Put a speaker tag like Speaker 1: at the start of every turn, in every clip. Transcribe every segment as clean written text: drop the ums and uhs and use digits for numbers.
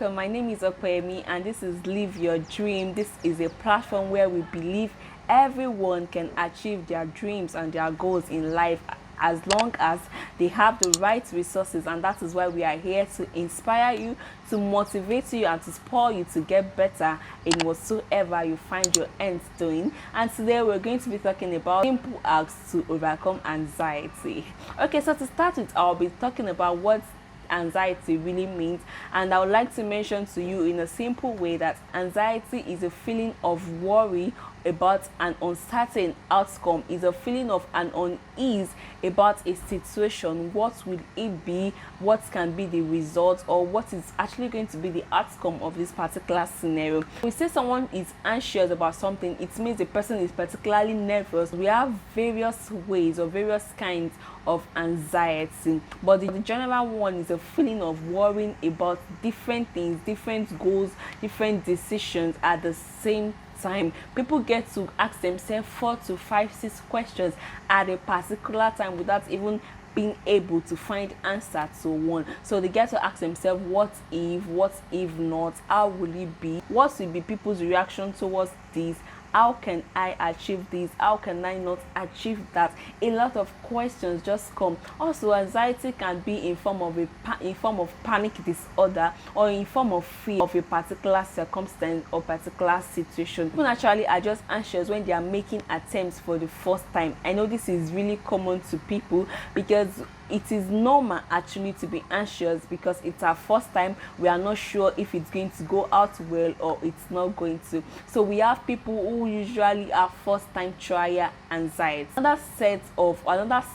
Speaker 1: welcome. My name is Okwemi and this is Live Your Dream. This is a platform where we believe everyone can achieve their dreams and their goals in life as long as they have the right resources, and that is why we are here to inspire you, to motivate you, and to spur you to get better in whatsoever you find your ends doing. And today we're going to be talking about simple acts to overcome anxiety. Okay, so to start with, I'll be talking about what anxiety really means, and I would like to mention to you in a simple way that anxiety is a feeling of worry about an uncertain outcome, is a feeling of an unease about a situation. What will it be? What can be the result, or what is actually going to be the outcome of this particular scenario? We say someone is anxious about something, it means the person is particularly nervous. We have various ways or various kinds of anxiety, but the general one is a feeling of worrying about different things, different goals, different decisions at the same time. People get to ask themselves 4 to 5, 6 questions at a particular time without even being able to find answer to one. So they get to ask themselves, what if not, how will it be, what will be people's reaction towards this, how can I achieve this, how can I not achieve that? A lot of questions just come. Also, anxiety can be in form of panic disorder, or in form of fear of a particular circumstance or particular situation. People naturally are just anxious when they are making attempts for the first time. I know this is really common to people because it is normal actually to be anxious because it's our first time. We are not sure if it's going to go out well or it's not going to. So we have people who usually have first time trial anxiety. Another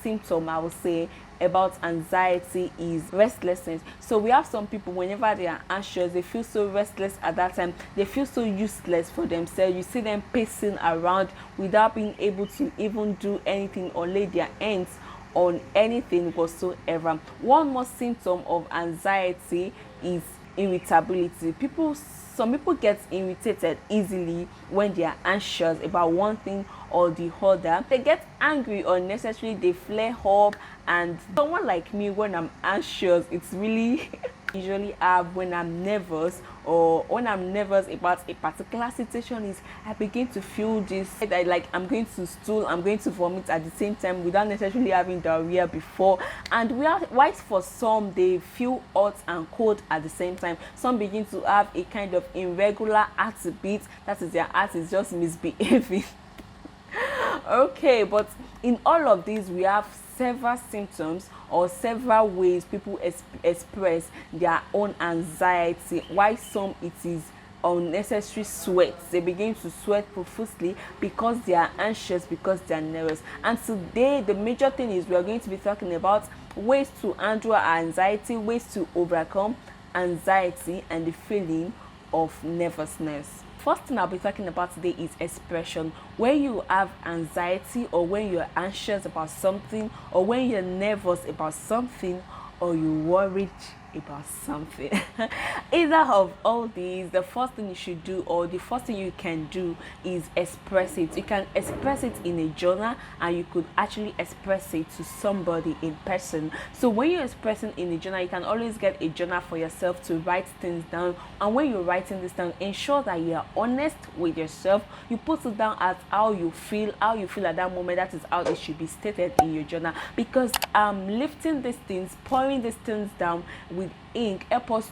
Speaker 1: symptom I would say about anxiety is restlessness. So we have some people, whenever they are anxious, they feel so restless at that time. They feel so useless for themselves. You see them pacing around without being able to even do anything or lay their hands on anything whatsoever. One more symptom of anxiety is irritability. Some people get irritated easily when they are anxious about one thing or the other. They get angry unnecessarily, they flare up, and someone like me, when I'm anxious, it's really usually have when I'm nervous, or when I'm nervous about a particular situation, is I begin to feel this like I'm going to stool, I'm going to vomit at the same time without necessarily having diarrhea before. And whilst for some they feel hot and cold at the same time, some begin to have a kind of irregular heartbeat, that is, their heart is just misbehaving. Okay, but in all of these we have several symptoms or several ways people express their own anxiety. Why some it is unnecessary sweat. They begin to sweat profusely because they are anxious, because they are nervous. And today the major thing is we are going to be talking about ways to handle our anxiety, ways to overcome anxiety and the feeling of nervousness. First thing I'll be talking about today is expression. When you have anxiety, or when you're anxious about something, or when you're nervous about something, or you're worried about something, either of all these, the first thing you should do, or the first thing you can do, is express it. You can express it in a journal, and you could actually express it to somebody in person. So when you're expressing in a journal, you can always get a journal for yourself to write things down. And when you're writing this down, ensure that you are honest with yourself. You put it down as how you feel at that moment. That is how it should be stated in your journal. Because lifting these things, pouring these things down with ink, help us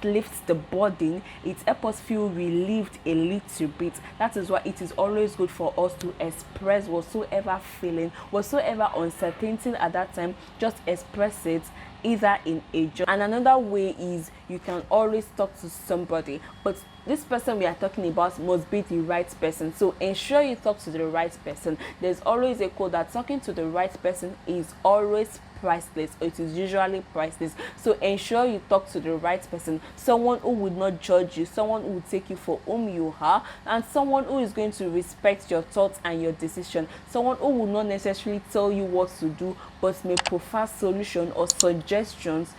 Speaker 1: lift the burden. It helps us feel relieved a little bit. That is why it is always good for us to express whatsoever feeling, whatsoever uncertainty at that time. Just express it either in a journal. And another way is you can always talk to somebody, but this person we are talking about must be the right person. So ensure you talk to the right person. There's always a quote that talking to the right person is always priceless, or it is usually priceless. So ensure you talk to the right person, someone who would not judge you, someone who will take you for whom you are, and someone who is going to respect your thoughts and your decision, someone who will not necessarily tell you what to do, but may prefer solution or suggestions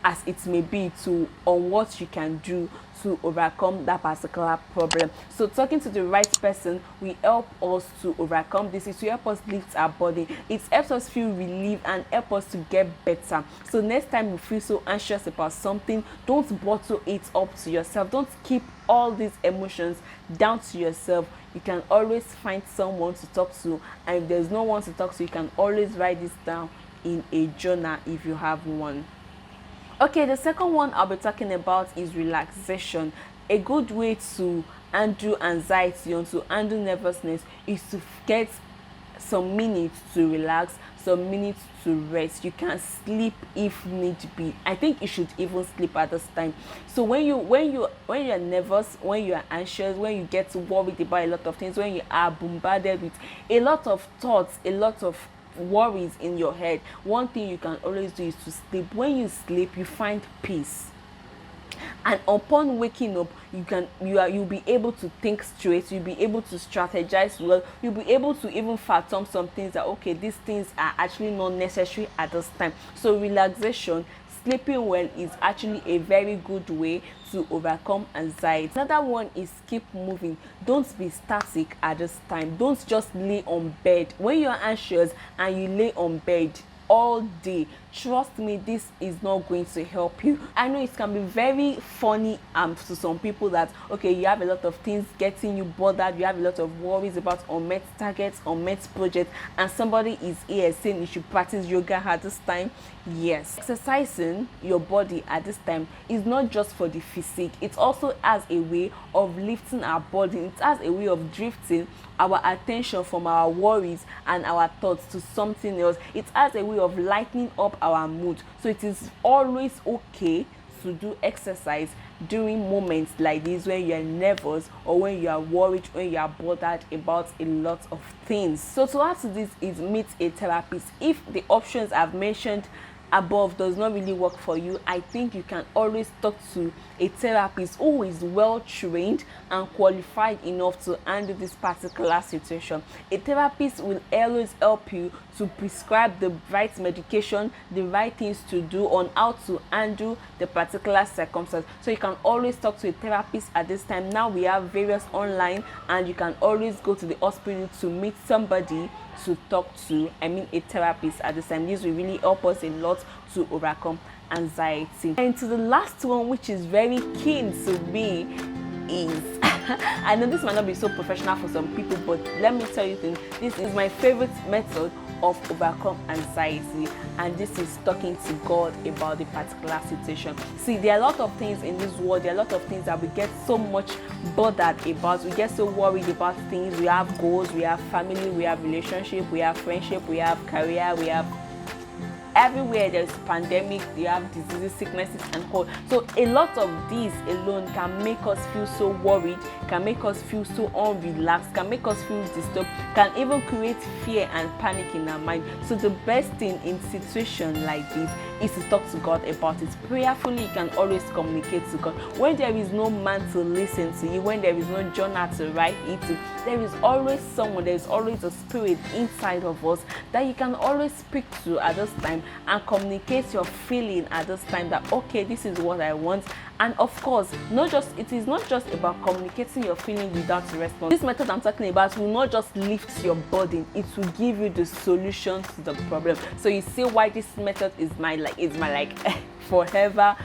Speaker 1: as it may be, to on what you can do to overcome that particular problem. So talking to the right person will help us to overcome this. It will help us lift our body. It helps us feel relieved and help us to get better. So next time you feel so anxious about something, don't bottle it up to yourself. Don't keep all these emotions down to yourself. You can always find someone to talk to, and if there's no one to talk to, you can always write this down in a journal if you have one. Okay, the second one I'll be talking about is relaxation. A good way to undo anxiety and to undo nervousness is to get some minutes to relax, some minutes to rest. You can sleep if need be. I think you should even sleep at this time. So when you're nervous, when you are anxious, when you get worried about a lot of things, when you are bombarded with a lot of thoughts, a lot of worries in your head, one thing you can always do is to sleep. When you sleep, you find peace, and upon waking up, you'll be able to think straight, you'll be able to strategize well, you'll be able to even fathom some things that, okay, these things are actually not necessary at this time. So relaxation, sleeping well, is actually a very good way to overcome anxiety. Another one is keep moving. Don't be static at this time. Don't just lay on bed. When you're anxious and you lay on bed all day, trust me, this is not going to help you. I know it can be very funny to some people that, okay, you have a lot of things getting you bothered, you have a lot of worries about unmet targets, unmet projects, and somebody is here saying you should practice yoga at this time. Yes, exercising your body at this time is not just for the physique. It also has a way of lifting our body. It has a way of drifting our attention from our worries and our thoughts to something else. It has a way of lightening up our mood. So it is always okay to do exercise during moments like this, when you are nervous or when you are worried, when you are bothered about a lot of things. So to add to this is meet a therapist. If the options I've mentioned above does not really work for you, I think you can always talk to a therapist who is well trained and qualified enough to handle this particular situation. A therapist will always help you to prescribe the right medication, the right things to do on how to handle the particular circumstance. So you can always talk to a therapist at this time. Now we have various online, and you can always go to the hospital to meet somebody to talk to, a therapist at the time. This will really help us a lot to overcome anxiety. And to the last one, which is very keen to me, is I know this might not be so professional for some people, but let me tell you things. This is my favorite method of overcome anxiety, and this is talking to God about the particular situation. See, there are a lot of things in this world, there are a lot of things that we get so much bothered about. We get so worried about things. We have goals, we have family, we have relationship, we have friendship, we have career, we have everywhere. There's pandemic, you have diseases, sicknesses, and all. So a lot of these alone can make us feel so worried, can make us feel so unrelaxed, can make us feel disturbed, can even create fear and panic in our mind. So the best thing in situation like this is to talk to God about it. Prayerfully, you can always communicate to God. When there is no man to listen to you, when there is no journal to write it to, there is always someone, there is always a spirit inside of us that you can always speak to at this time and communicate your feeling at this time, that okay, this is what I want. And of course, it is not just about communicating your feeling without response. This method I'm talking about will not just lift your burden, it will give you the solution to the problem. So you see why this method is my forever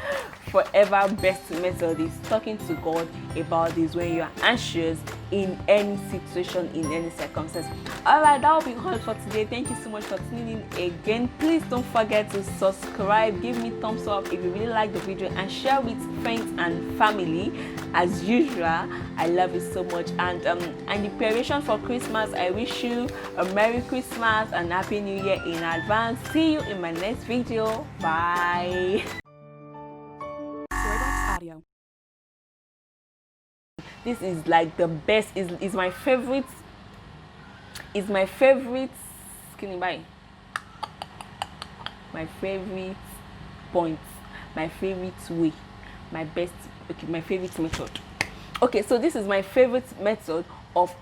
Speaker 1: best method, is talking to God about this when you are anxious in any situation, in any circumstance. All right, that will be all for today. Thank you so much for tuning in again. Please don't forget to subscribe, give me thumbs up if you really like the video, and share with friends and family as usual. I love you so much. And in preparation for Christmas, I wish you a Merry Christmas and Happy New Year in advance. See you in my next video. Bye. Audio. This is like the best, is my favorite, can you buy my favorite point, my favorite way, my favorite method. Okay, so this is my favorite method of